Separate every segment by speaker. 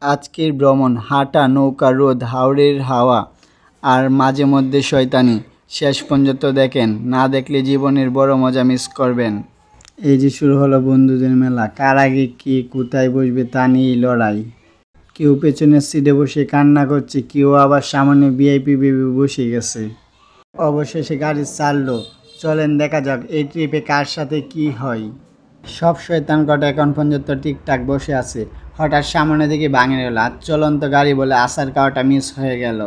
Speaker 1: আজকের ভ্রমণ, হাঁটা, নৌকা, রোদ, হাওরের হাওয়া আর মাঝে মধ্যে শয়তানি। শেষ পর্যন্ত দেখেন, না দেখলে জীবনের বড় মজা মিস করবেন। এই যে শুরু হলো বন্ধুদের মেলা। কার আগে কে কোথায় বসবে তা নিয়েই লড়াই। কেউ পেছনের সিটে বসে কান্না করছে, কেউ আবার সামনে ভিআইপি ভেবে বসে গেছে। অবশেষে গাড়ি ছাড়লো। চলেন দেখা যাক এই ট্রিপে কার সাথে কি হয়। সব শয়তান কটা এখন পর্যন্ত ঠিকঠাক বসে আছে। হঠাৎ সামনে দিকে ভাঙে গেল। আর চলন্ত গাড়ি বলে আসার কাওয়াটা মিস হয়ে গেল।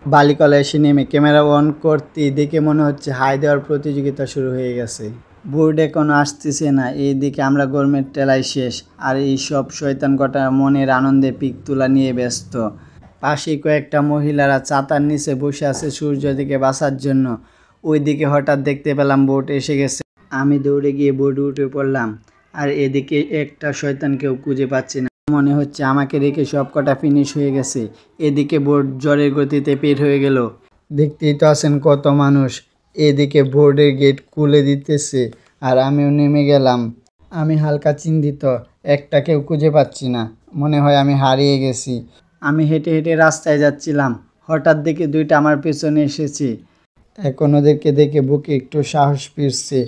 Speaker 1: বালিকলা এসে নেমে ক্যামেরা অন করতে দেখে মনে হচ্ছে হাই দেওয়ার প্রতিযোগিতা শুরু হয়ে গেছে। বোর্ডে কোনো আসতেছে না। এইদিকে আমরা গরমের টেলাই শেষ, আর এই সব শয়তান কটা মনের আনন্দে পিক তোলা নিয়ে ব্যস্ত। পাশে কয়েকটা মহিলারা ছাতার নিচে বসে আছে সূর্য থেকে বাঁচার জন্য। ওইদিকে হঠাৎ দেখতে পেলাম বোট এসে গেছে। আমি দৌড়ে গিয়ে বোর্ডে উঠে পড়লাম। আর এদিকে একটা শয়তানকেও খুঁজে পাচ্ছি না। মনে হচ্ছে আমাকে রেখে সব কটা ফিনিশ হয়ে গেছে। এদিকে বোট ঝড়ের গতিতে বের হয়ে গেল। দেখতেই তো আছেন কত মানুষ। এদিকে বোর্ডের গেট খুলে দিতেছে, আর আমিও নেমে গেলাম। আমি হালকা চিন্তিত, একটাকেও খুঁজে পাচ্ছি না। মনে হয় আমি হারিয়ে গেছি। আমি হেঁটে হেঁটে রাস্তায় যাচ্ছিলাম, হঠাৎ দেখে দুইটা আমার পেছনে এসেছে। এখন ওদেরকে দেখে বুকে একটু সাহস ফিরছে।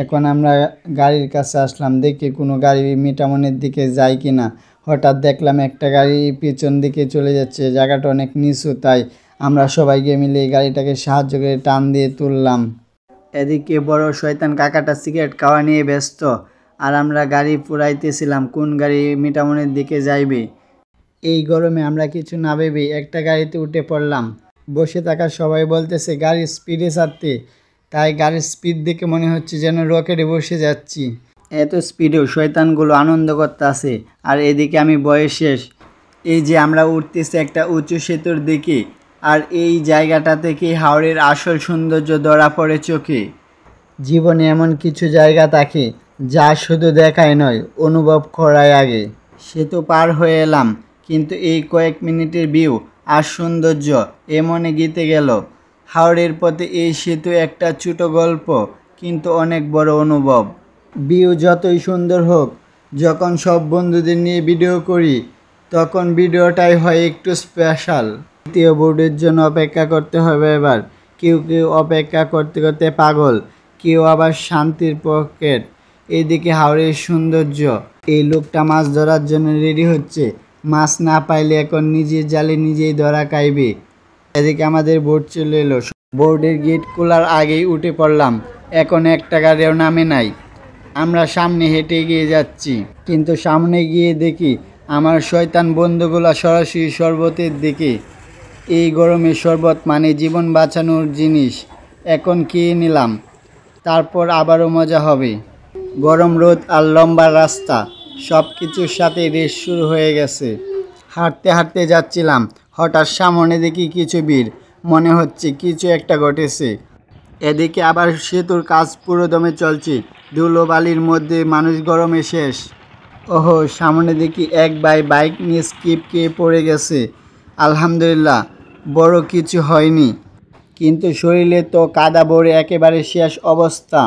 Speaker 1: এখন আমরা গাড়ির কাছে আসলাম, দেখি কোনো গাড়ি মিঠামনের দিকে যায় কি না। হঠাৎ দেখলাম একটা গাড়ি পিছন দিকে চলে যাচ্ছে। জায়গাটা অনেক নিচু, তাই আমরা সবাইকে মিলে গাড়িটাকে সাহায্য করে টান দিয়ে তুললাম। এদিকে বড় শয়তান কাকাটা সিগারেট খাওয়া নিয়ে ব্যস্ত, আর আমরা গাড়ি পুরাইতেছিলাম কোন গাড়ি মিঠামনের দিকে যাইবে। এই গরমে আমরা কিছু না ভেবে একটা গাড়িতে উঠে পড়লাম। বসে থাকা সবাই বলতেছে গাড়ির স্পিডে ছাড়তে, তাই গাড়ির স্পিড দেখে মনে হচ্ছে যেন রকেটে বসে যাচ্ছি। এত স্পিডেও শয়তানগুলো আনন্দ করতে আছে, আর এদিকে আমি বয়স শেষ। এই যে আমরা উঠতেছি একটা উঁচু সেতুর দিকে, আর এই জায়গাটা থেকে হাওরের আসল সৌন্দর্য ধরা পড়ে চোখে। জীবনে এমন কিছু জায়গা থাকে যা শুধু দেখায় নয়, অনুভব করায় আগে। সেতু পার হয়ে এলাম, কিন্তু এই কয়েক মিনিটের ভিউ আর সৌন্দর্য এমনে গেঁথে গেল। হাওরের পথে এই সেতু একটা ছোট গল্প, কিন্তু অনেক বড় অনুভব। ভিউ যতই সুন্দর হোক, যখন সব বন্ধুদের নিয়ে ভিডিও করি তখন ভিডিওটাই হয় একটু স্পেশাল। দ্বিতীয় বোর্ডের জন্য অপেক্ষা করতে হবে এবার। কেউ কেউ অপেক্ষা করতে করতে পাগল, কেউ আবার শান্তির পকেট। এদিকে হাওরের সৌন্দর্য। এই লোকটা মাছ ধরার জন্য রেডি হচ্ছে। মাছ না পাইলে এখন নিজের জালে নিজেই ধরা খাইবে। এদিকে আমাদের বোট চলে এলো। বোর্ডের গেট খোলার আগেই উঠে পড়লাম। এখন একটা গাড়িও নামে নাই। আমরা সামনে হেঁটে গিয়ে যাচ্ছি, কিন্তু সামনে গিয়ে দেখি আমার শয়তান বন্ধুগুলা সরাসরি শরবতের দিকে। এই গরমে শরবত মানে জীবন বাঁচানোর জিনিস। এখন খেয়ে নিলাম, তারপর আবারও মজা হবে। গরম রোদ আর লম্বা রাস্তা, সব কিছুর সাথে রেস শুরু হয়ে গেছে। হাঁটতে হাঁটতে যাচ্ছিলাম, হঠাৎ সামনে দেখি কিছু ভিড়। মনে হচ্ছে কিছু একটা ঘটেছে। এদিকে আবার সেতুর কাজ পুরো দমে চলছে। ধুলো বালির মধ্যে মানুষ গরমে শেষ। ওহো, সামনে দেখি এক ভাই বাইক নিয়ে স্কিপ খেয়ে পড়ে গেছে। আলহামদুলিল্লাহ, বড় কিছু হয়নি, কিন্তু শরীরে তো কাদা ভরে একেবারে শেষ অবস্থা।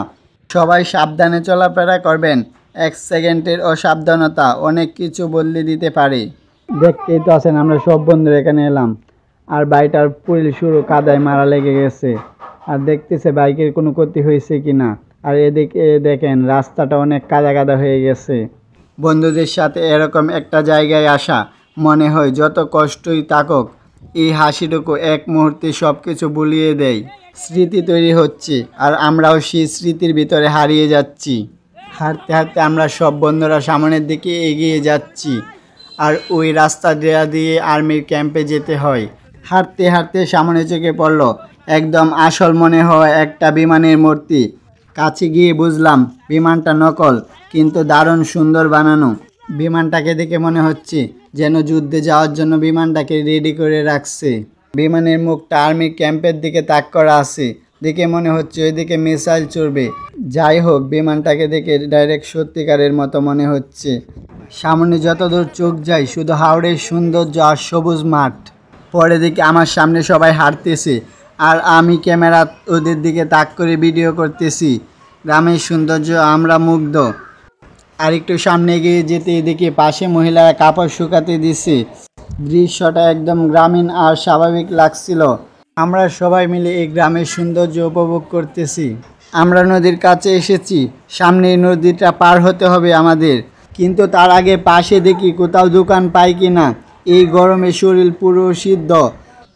Speaker 1: সবাই সাবধানে চলাফেরা করবেন। এক সেকেন্ডের অসাবধানতা অনেক কিছু বদলে দিতে পারে। দেখতেই তো আছেন আমরা সব বন্ধুরা এখানে এলাম, আর বাইকটার পুরো শুরু কাদায় মারা লেগে গেছে। আর দেখতেছে বাইকের কোনো ক্ষতি হয়েছে কি না। আর এদিকে দেখেন রাস্তাটা অনেক কাদা কাদা হয়ে গেছে। বন্ধুদের সাথে এরকম একটা জায়গায় আসা, মনে হয় যত কষ্টই থাকুক এই হাসিটুকু এক মুহূর্তে সব কিছু ভুলিয়ে দেয়। স্মৃতি তৈরি হচ্ছে, আর আমরাও সেই স্মৃতির ভিতরে হারিয়ে যাচ্ছি। হাঁটতে হাঁটতে আমরা সব বন্ধুরা সামনের দিকে এগিয়ে যাচ্ছি, আর ওই রাস্তা দিয়ে আর্মির ক্যাম্পে যেতে হয়। হাঁটতে হাঁটতে সামনে চোখে পড়ল একদম আসল মনে হয় একটা বিমানের মূর্তি। কাছে গিয়ে বুঝলাম বিমানটা নকল, কিন্তু দারুণ সুন্দর বানানো। বিমানটাকে দেখে মনে হচ্ছে যেন যুদ্ধে যাওয়ার জন্য বিমানটাকে রেডি করে রাখছে। বিমানের মুখটা আর্মি ক্যাম্পের দিকে তাক করা আছে, দেখে মনে হচ্ছে ওইদিকে মিসাইল ছুড়বে। যাই হোক, বিমানটাকে দেখে ডাইরেক্ট সত্যিকারের মতো মনে হচ্ছে। সামনে যতদূর চোখ যায় শুধু হাওরের সৌন্দর্য আর সবুজ মাঠ। পরে দেখি আমার সামনে সবাই হাঁটতেছে, আর আমি ক্যামেরা ওদের দিকে তাক করে ভিডিও করতেছি। গ্রামের সৌন্দর্য আমরা মুগ্ধ। আর একটু সামনে গিয়ে যেতে দেখি পাশে মহিলারা কাপড় শুকাতে দিছে। দৃশ্যটা একদম গ্রামীণ আর স্বাভাবিক লাগছিল। আমরা সবাই মিলে এই গ্রামের সৌন্দর্য উপভোগ করতেছি। আমরা নদীর কাছে এসেছি, সামনে এই নদীটা পার হতে হবে আমাদের, কিন্তু তার আগে পাশে দেখি কোথাও দোকান পাই কি না। এই গরমে শরীর পুরো সিদ্ধ,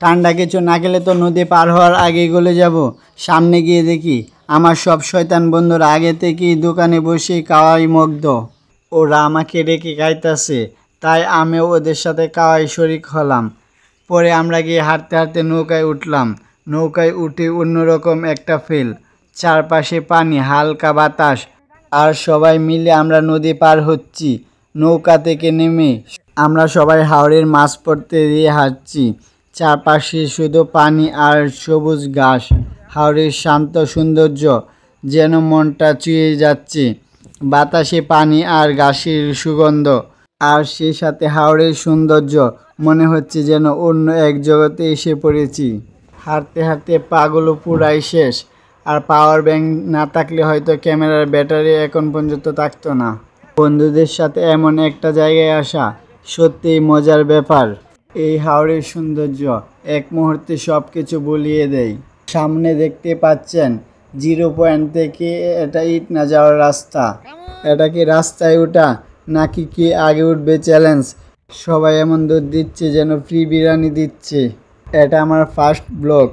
Speaker 1: ঠান্ডা কিছু না খেলে তো নদী পার হওয়ার আগেই গলে যাব। সামনে গিয়ে দেখি আমার সব শয়তান বন্ধুরা আগে থেকেই দোকানে বসে খাওয়াই মগ্ধ। ওরা আমাকে ডেকে খাইতেছে, তাই আমিও ওদের সাথে খাওয়াই শরিক হলাম। পরে আমরা গিয়ে হাঁটতে হাঁটতে নৌকায় উঠলাম। নৌকায় উঠে অন্যরকম একটা ফিল, চারপাশে পানি, হালকা বাতাস, আর সবাই মিলে আমরা নদী পার হচ্ছি। নৌকা থেকে নেমে আমরা সবাই হাওরের মাছ পড়তে দিয়ে হাঁটছি। চারপাশে শুধু পানি আর সবুজ ঘাস। হাওরের শান্ত সৌন্দর্য যেন মনটা ছুঁয়ে যাচ্ছে। বাতাসে পানি আর ঘাসের সুগন্ধ, আর সেই সাথে হাওরের সৌন্দর্য, মনে হচ্ছে যেন অন্য এক জগতে এসে পড়েছি। হাঁটতে হাঁটতে পাগুলো পুরাই শেষ, আর পাওয়ার ব্যাংক না থাকলে হয়তো ক্যামেরার ব্যাটারি এখন পর্যন্ত থাকতো না। বন্ধুদের সাথে এমন একটা জায়গায় আসা সত্যিই মজার ব্যাপার। এই হাওরের সৌন্দর্য এক মুহূর্তে সব কিছু ভুলিয়ে দেয়। সামনে দেখতে পাচ্ছেন 0 পয়েন্ট থেকে এটা ইট না যাওয়ার রাস্তা। এটা কি রাস্তায় ওঠা নাকি কি আগে উঠবে চ্যালেঞ্জ? সবাই এমন দৌড় দিচ্ছে যেন ফ্রি বিরিয়ানি দিচ্ছে। এটা আমার ফার্স্ট ব্লগ,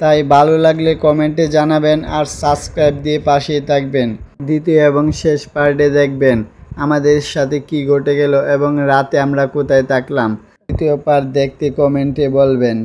Speaker 1: তাই ভালো লাগলে কমেন্টে জানাবেন আর সাবস্ক্রাইব দিয়ে পাশেই থাকবেন। দ্বিতীয় এবং শেষ পার্টে দেখবেন আমাদের সাথে কি ঘটে গেল এবং রাতে আমরা কোথায় থাকলাম। দ্বিতীয় পার্ট দেখতে কমেন্টে বলবেন।